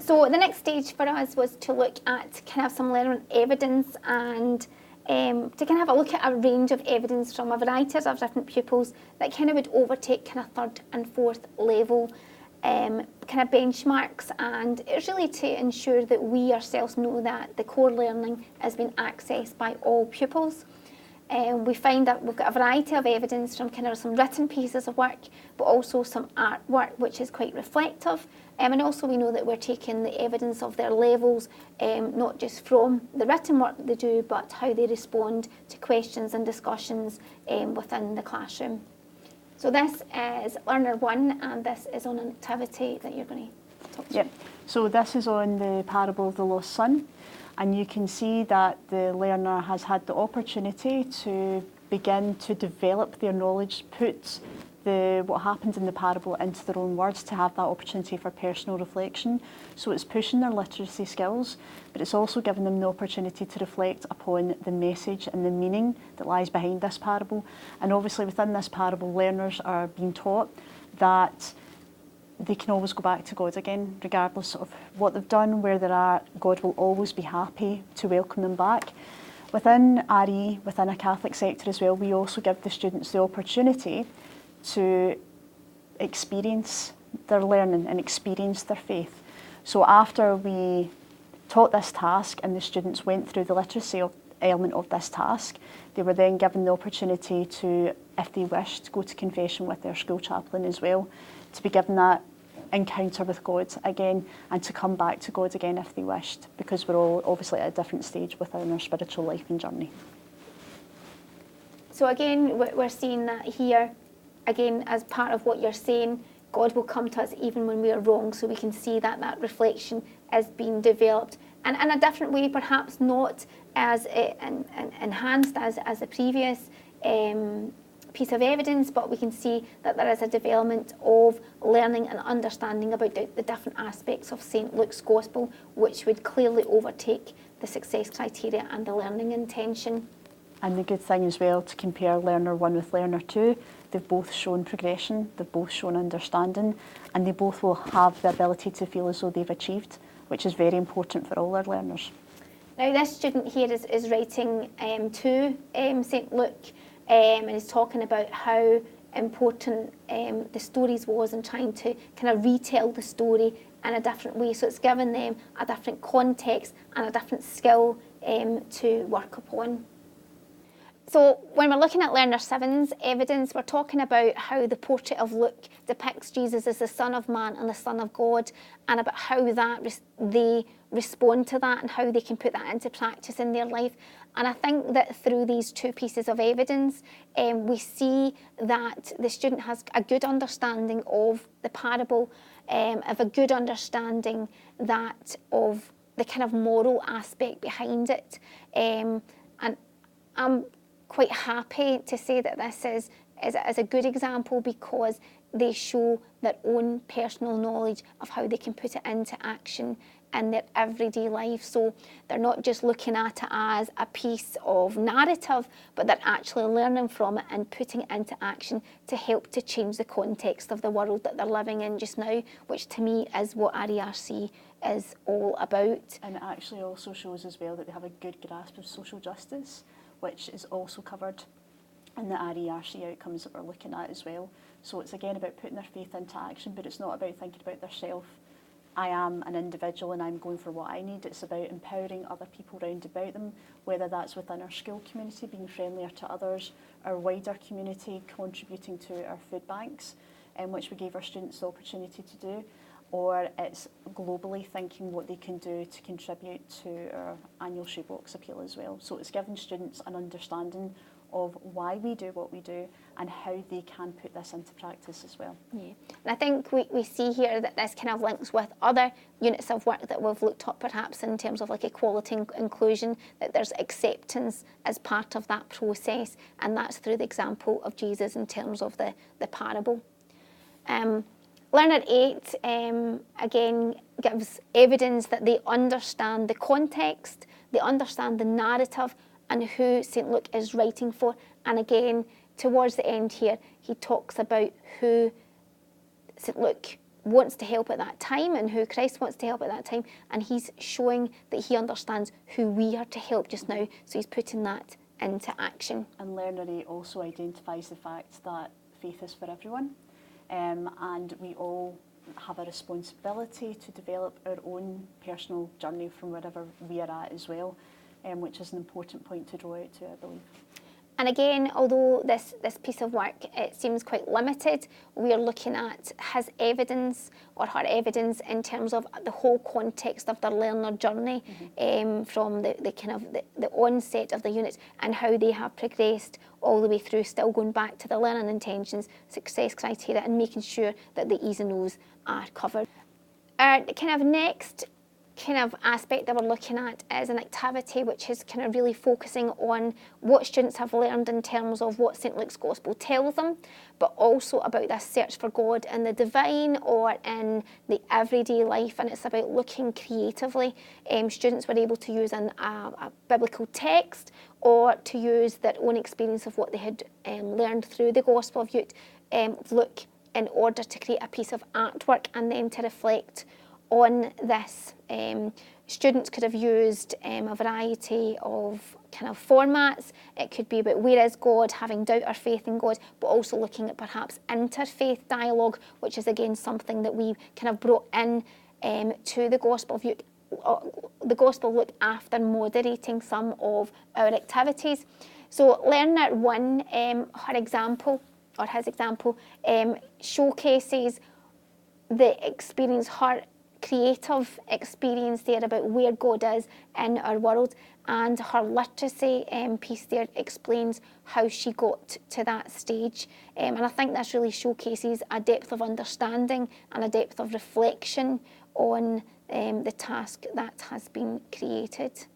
So the next stage for us was to look at kind of some learning evidence and to kind of have a look at a range of evidence from a variety of different pupils that kind of would overtake kind of third and fourth level kind of benchmarks, and it's really to ensure that we ourselves know that the core learning has been accessed by all pupils. We find that we've got a variety of evidence from kind of some written pieces of work, but also some artwork which is quite reflective. And also we know that we're taking the evidence of their levels, not just from the written work that they do, but how they respond to questions and discussions within the classroom. So this is Learner 1, and this is on an activity that you're going to talk to. Yep. So this is on the parable of the lost son, and you can see that the learner has had the opportunity to begin to develop their knowledge, put what happens in the parable into their own words, to have that opportunity for personal reflection. So it's pushing their literacy skills, but it's also giving them the opportunity to reflect upon the message and the meaning that lies behind this parable. And obviously within this parable, learners are being taught that they can always go back to God again, regardless of what they've done, where they're at. God will always be happy to welcome them back. Within RE, within a Catholic sector as well, we also give the students the opportunity to experience their learning and experience their faith. So after we taught this task and the students went through the literacy element of this task, they were then given the opportunity to, if they wished, go to confession with their school chaplain as well, to be given that encounter with God again, and to come back to God again if they wished, because we're all obviously at a different stage within our spiritual life and journey. So again, we're seeing that here, again, as part of what you're saying, God will come to us even when we are wrong, so we can see that that reflection is being developed, and in a different way, perhaps not as enhanced as the previous piece of evidence, but we can see that there is a development of learning and understanding about the different aspects of St. Luke's Gospel, which would clearly overtake the success criteria and the learning intention. And the good thing as well, to compare Learner 1 with Learner 2, they've both shown progression, they've both shown understanding, and they both will have the ability to feel as though they've achieved, which is very important for all our learners. Now this student here is writing to St. Luke, and he's talking about how important the stories was, and trying to kind of retell the story in a different way. So it's given them a different context and a different skill to work upon. So when we're looking at Learner 7's evidence, we're talking about how the portrait of Luke depicts Jesus as the Son of Man and the Son of God, and about how they respond to that and how they can put that into practice in their life. And I think that through these two pieces of evidence, we see that the student has a good understanding of the parable, of a good understanding that of the kind of moral aspect behind it. And I'm quite happy to say that this is a good example, because they show their own personal knowledge of how they can put it into action in their everyday life. So they're not just looking at it as a piece of narrative, but they're actually learning from it and putting it into action to help to change the context of the world that they're living in just now, which to me is what RERC is all about. And it actually also shows as well that they have a good grasp of social justice, which is also covered in the RERC outcomes that we're looking at as well. So it's again about putting their faith into action, but it's not about thinking about their self. I am an individual and I'm going for what I need. It's about empowering other people round about them, whether that's within our school community, being friendlier to others, our wider community, contributing to our food banks, which we gave our students the opportunity to do, or it's globally thinking what they can do to contribute to our annual shoebox appeal as well. So it's giving students an understanding of why we do what we do and how they can put this into practice as well. Yeah, and I think we see here that this kind of links with other units of work that we've looked at, perhaps in terms of like equality and inclusion, that there's acceptance as part of that process, and that's through the example of Jesus in terms of the parable. Learner 8 again gives evidence that they understand the context, they understand the narrative and who St. Luke is writing for. And again, towards the end here, he talks about who St. Luke wants to help at that time and who Christ wants to help at that time, and he's showing that he understands who we are to help just now, so he's putting that into action. And Learner A also identifies the fact that faith is for everyone, and we all have a responsibility to develop our own personal journey from wherever we are at as well, which is an important point to draw out to, I believe. And again, although this piece of work, it seems quite limited, we are looking at his evidence or her evidence in terms of the whole context of their learner journey, from the kind of the onset of the units and how they have progressed all the way through, still going back to the learning intentions, success criteria, and making sure that the E's and O's are covered. Our kind of next kind of aspect that we're looking at is an activity which is kind of really focusing on what students have learned in terms of what St Luke's Gospel tells them, but also about this search for God in the divine or in the everyday life, and it's about looking creatively. Students were able to use a biblical text or to use their own experience of what they had learned through the Gospel of Luke in order to create a piece of artwork and then to reflect on this. Students could have used a variety of kind of formats. It could be about where is God, having doubt or faith in God, but also looking at perhaps interfaith dialogue, which is again something that we kind of brought in to the Gospel of Luke after moderating some of our activities. So Learner 1, his example showcases the experience, her creative experience there about where God is in our world, and her literacy piece there explains how she got to that stage, and I think this really showcases a depth of understanding and a depth of reflection on the task that has been created.